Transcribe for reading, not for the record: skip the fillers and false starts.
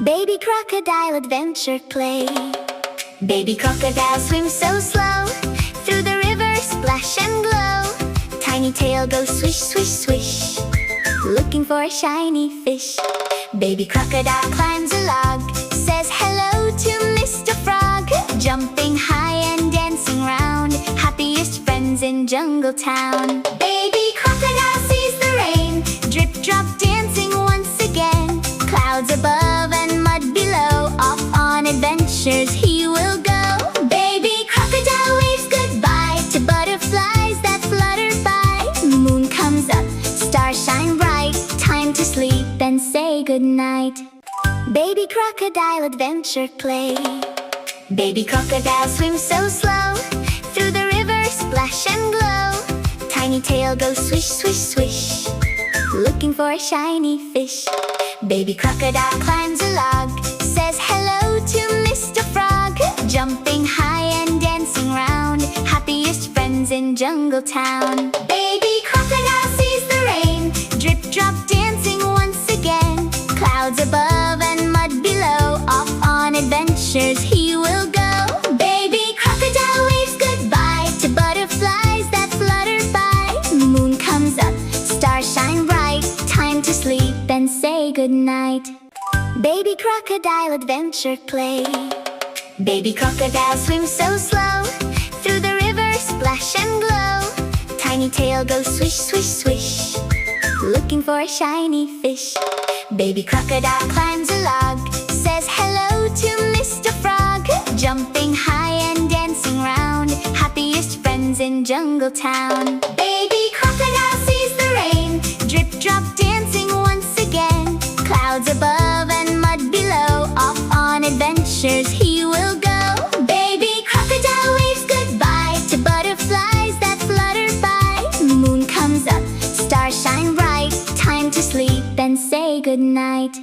Baby crocodile adventure play. Baby crocodile swims so slow, through the river splash and glow. Tiny tail goes swish, swish, swish, looking for a shiny fish. Baby crocodile climbs a log, says hello to Mr. Frog. Jumping high and dancing round, happiest friends in Jungle Town. Baby crocodile sees the rain, drip drop dancing once again. Clouds above and mud below, off on adventures he will go. Baby crocodile waves goodbye to butterflies that flutter by. Moon comes up, stars shine bright, time to sleep and say goodnight. Baby crocodile adventure play. Baby crocodile swims so slow, through the river splash and glow. Tiny tail goes swish, swish, swish, looking for a shiny fish. Baby crocodile climbs a log, says hello to Mr. Frog. Jumping high and dancing round, happiest friends in Jungle Town. Baby crocodile sees the rain, drip drop dancing once again. Clouds above and mud below, off on adventures he will go. Baby crocodile waves goodbye to butterflies that flutter by. Moon comes up, stars shine bright, time to sleep and say goodnight. Baby crocodile adventure play. Baby crocodile swims so slow, through the river splash and glow. Tiny tail goes swish, swish, swish, looking for a shiny fish. Baby crocodile climbs a log, says hello to Mr. Frog. Jumping high and dancing round, happiest friends in Jungle Town. Baby crocodile sees the rain, drip drop dancing once again. Clouds above and mud below, off on adventures he will go. Baby crocodile waves goodbye to butterflies that flutter by. Moon comes up, stars shine bright, time to sleep and say goodnight.